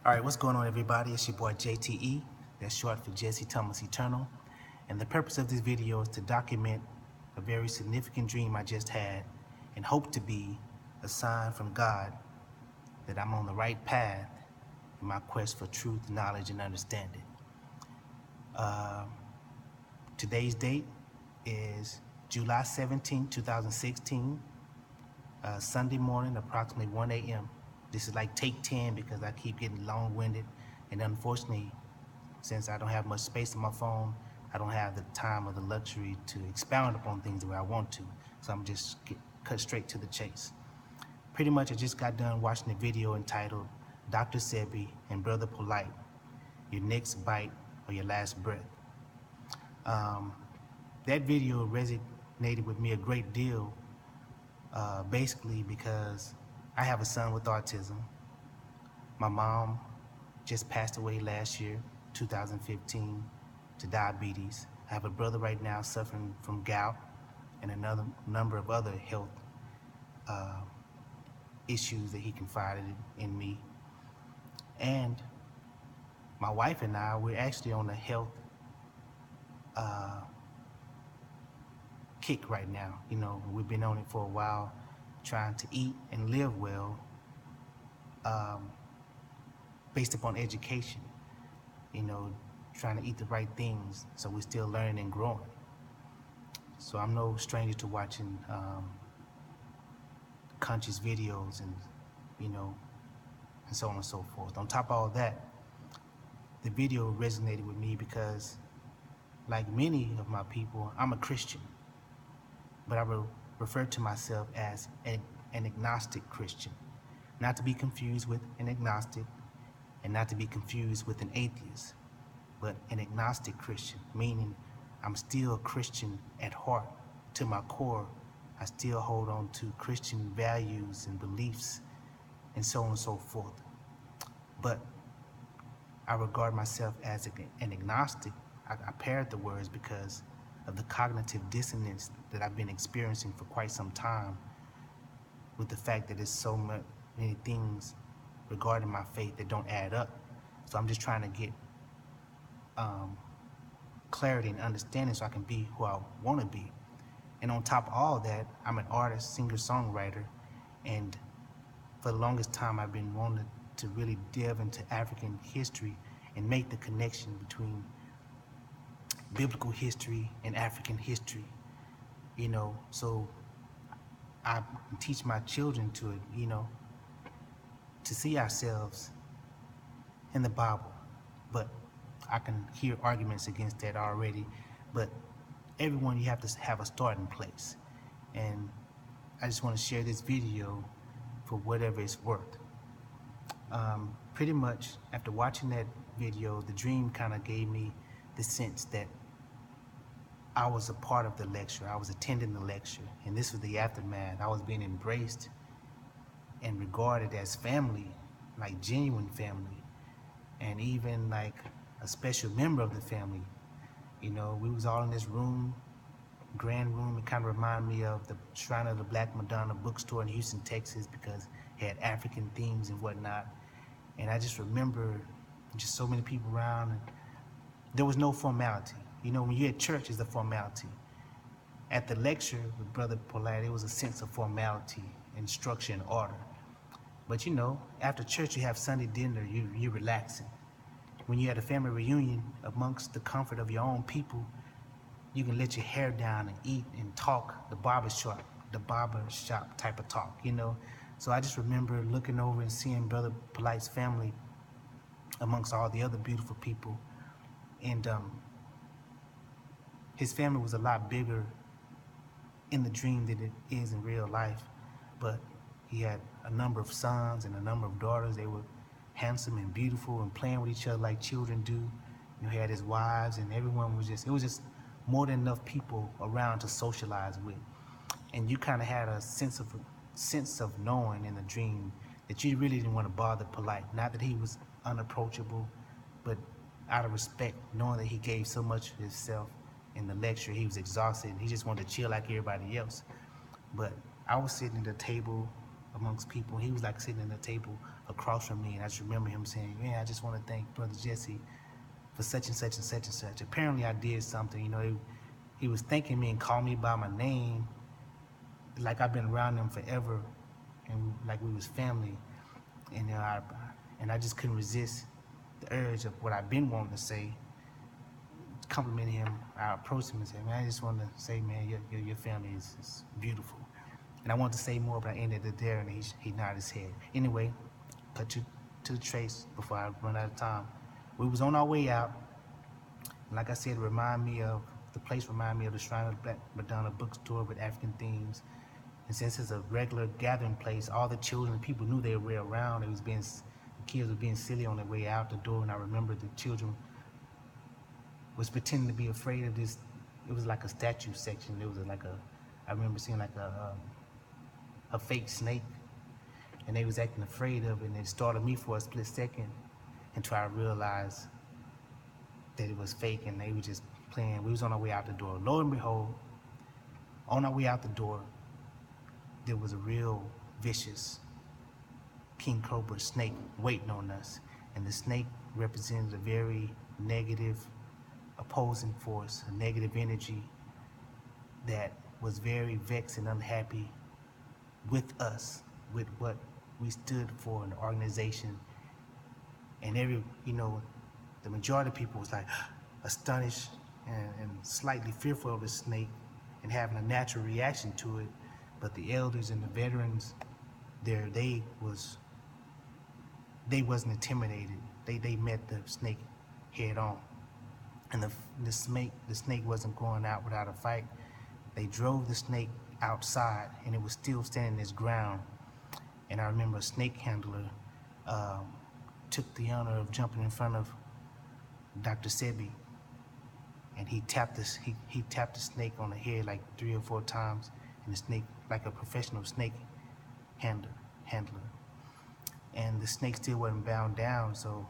All right, what's going on, everybody? It's your boy JTE. That's short for Jesse Thomas Eternal. And the purpose of this video is to document a very significant dream I just had and hope to be a sign from God that I'm on the right path in my quest for truth, knowledge, and understanding. Today's date is July 17, 2016, Sunday morning, approximately 1 a.m. This is like take 10 because I keep getting long-winded, and unfortunately, since I don't have much space on my phone, I don't have the time or the luxury to expound upon things the way I want to. So I'm just cut straight to the chase. Pretty much I just got done watching a video entitled Dr. Sebi and Brother Polight, Your Next Bite or Your Last Breath. That video resonated with me a great deal, basically because I have a son with autism. My mom just passed away last year, 2015, to diabetes. I have a brother right now suffering from gout and another number of other health issues that he confided in me. And my wife and I, we're actually on a health kick right now. You know, we've been on it for a while, trying to eat and live well, based upon education, you know, trying to eat the right things, so we're still learning and growing. So I'm no stranger to watching conscious videos and, you know, and so on and so forth. On top of all that, the video resonated with me because, like many of my people, I'm a Christian, but I refer to myself as an agnostic Christian, not to be confused with an agnostic and not to be confused with an atheist, but an agnostic Christian, meaning I'm still a Christian at heart. To my core, I still hold on to Christian values and beliefs and so on and so forth. But I regard myself as an agnostic. I paired the words because of the cognitive dissonance that I've been experiencing for quite some time, with the fact that there's so many things regarding my faith that don't add up. So I'm just trying to get clarity and understanding so I can be who I want to be. And on top of all that, I'm an artist, singer, songwriter, and for the longest time I've been wanting to really delve into African history and make the connection between biblical history and African history, you know. So I teach my children to, you know, to see ourselves in the Bible. But I can hear arguments against that already. But everyone, you have to have a starting place. And I just want to share this video for whatever it's worth. Pretty much after watching that video, the dream kind of gave me the sense that I was a part of the lecture. I was attending the lecture, and this was the aftermath. I was being embraced and regarded as family, like genuine family, and even like a special member of the family. You know, we was all in this room, grand room. It kind of reminded me of the Shrine of the Black Madonna bookstore in Houston, Texas, because it had African themes and whatnot. And I just remember just so many people around, and there was no formality. You know, when you're at church, it's a formality. At the lecture with Brother Polight, it was a sense of formality and structure and order. But you know, after church, you have Sunday dinner, you're relaxing. When you're at a family reunion, amongst the comfort of your own people, you can let your hair down and eat and talk, the barber shop type of talk, you know. So I just remember looking over and seeing Brother Polight's family amongst all the other beautiful people. And his family was a lot bigger in the dream than it is in real life. But he had a number of sons and a number of daughters. They were handsome and beautiful and playing with each other like children do. You know, he had his wives, and everyone was just, it was just more than enough people around to socialize with. And you kind of had a sense of knowing in the dream that you really didn't want to bother Polight. Not that he was unapproachable, but out of respect, knowing that he gave so much of himself in the lecture, he was exhausted and he just wanted to chill like everybody else. But I was sitting at the table amongst people. He was like sitting at the table across from me, and I just remember him saying, "Yeah, I just want to thank Brother Jesse for such and such and such and such." Apparently, I did something. He was thanking me and called me by my name, like I've been around him forever, and like we was family. And I just couldn't resist the urge of what I've been wanting to say, complimenting him. I approached him and said, "Man, I just want to say, man, your family is beautiful." And I wanted to say more, but I ended it there, and he nodded his head. Anyway, cut to the trace before I run out of time. We was on our way out, and like I said, the place reminded me of the Shrine of the Black Madonna bookstore with African themes. And since it's a regular gathering place, all the children and people knew they were around. The kids were being silly on their way out the door, and I remember the children was pretending to be afraid of this. It was like a statue section. I remember seeing like a fake snake, and they was acting afraid of it, and it startled me for a split second until I realized that it was fake, and they were just playing. We was on our way out the door. Lo and behold, on our way out the door, there was a real vicious king cobra snake waiting on us, and the snake represented a very negative opposing force, a negative energy that was very vexed and unhappy with us, with what we stood for in the organization. And the majority of people was like astonished and slightly fearful of the snake and having a natural reaction to it. But the elders and the veterans there, they wasn't intimidated. They met the snake head on. And the snake wasn't going out without a fight. They drove the snake outside, and it was still standing its ground. And I remember a snake handler took the honor of jumping in front of Dr. Sebi, and he tapped the snake on the head like 3 or 4 times, and the snake, like a professional snake handler. And the snake still wasn't bound down, so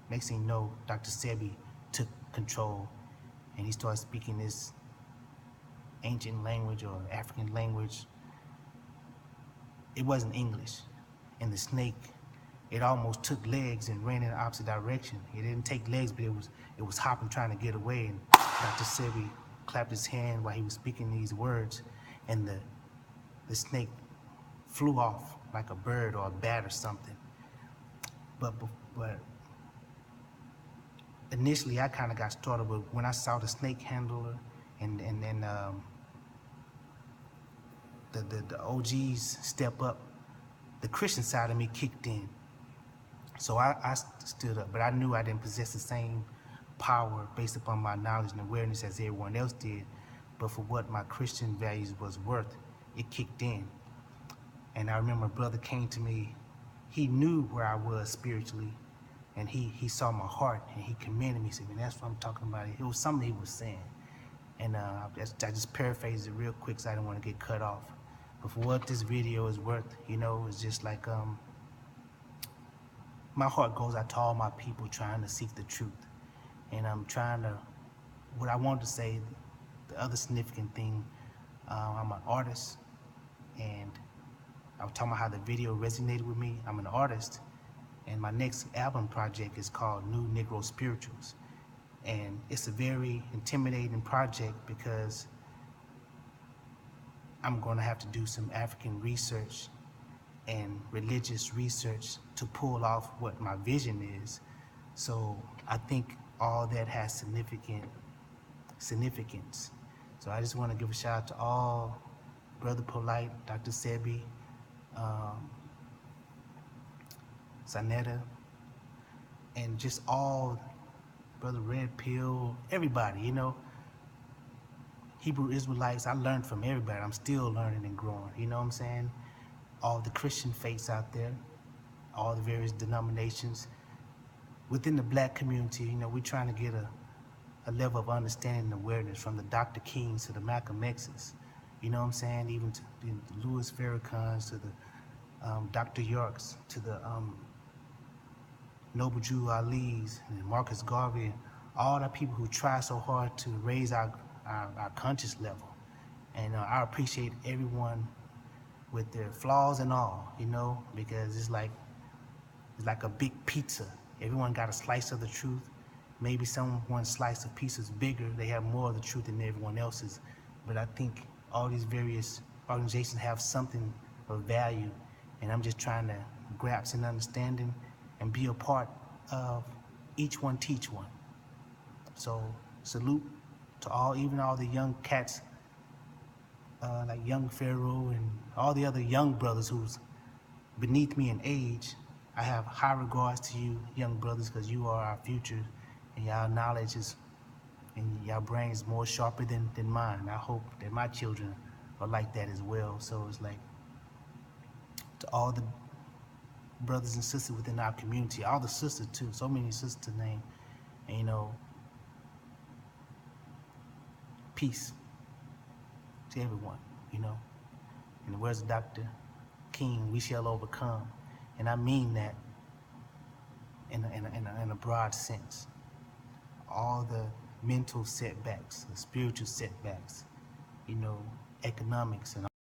next thing you know, Dr. Sebi took control, and he started speaking this ancient language or African language. It wasn't English. And the snake, it almost took legs and ran in the opposite direction. It didn't take legs, but it was hopping, trying to get away. And Dr. Sebi clapped his hand while he was speaking these words, and the snake flew off like a bird or a bat or something. But initially, I kind of got started with when I saw the snake handler and then the OGs step up, the Christian side of me kicked in. So I stood up, but I knew I didn't possess the same power based upon my knowledge and awareness as everyone else did. But for what my Christian values was worth, it kicked in. And I remember a brother came to me. He knew where I was spiritually, and he saw my heart, and he commended me. He said, "Man, that's what I'm talking about." It was something he was saying. And I just paraphrased it real quick so I didn't want to get cut off. But for what this video is worth, it's just like my heart goes out to all my people trying to seek the truth. And I'm what I wanted to say, the other significant thing, I'm an artist, and I was talking about how the video resonated with me. I'm an artist, and my next album project is called New Negro Spirituals. And it's a very intimidating project because I'm going to have to do some African research and religious research to pull off what my vision is. So I think all that has significance. So I just want to give a shout out to all, Brother Polight, Dr. Sebi, Sanetta, and just all, Brother Red Pill, everybody, Hebrew Israelites. I learned from everybody. I'm still learning and growing, you know what I'm saying? All the Christian faiths out there, all the various denominations. Within the black community, we're trying to get a level of understanding and awareness from the Dr. Kings to the Malcolm X's, you know what I'm saying? Even to the Louis Farrakhan's, to the Dr. Yorks, to the Noble Drew Ali's, and Marcus Garvey, all the people who try so hard to raise our conscious level. And I appreciate everyone with their flaws and all, because it's like is like a big pizza. Everyone got a slice of the truth. Maybe someone's slice of pizza is bigger. They have more of the truth than everyone else's. But I think all these various organizations have something of value, and I'm just trying to grasp an understanding and be a part of each one teach one. So salute to all, even all the young cats, like young Pharaoh and all the other young brothers who's beneath me in age. I have high regards to you, young brothers, because you are our future, and y'all knowledge is, and y'all brains more sharper than mine. I hope that my children are like that as well. So it's like, to all the brothers and sisters within our community, all the sisters too, so many sisters to name, and peace to everyone, In the words of Dr. King, we shall overcome. And I mean that in a broad sense. All the mental setbacks, the spiritual setbacks, economics and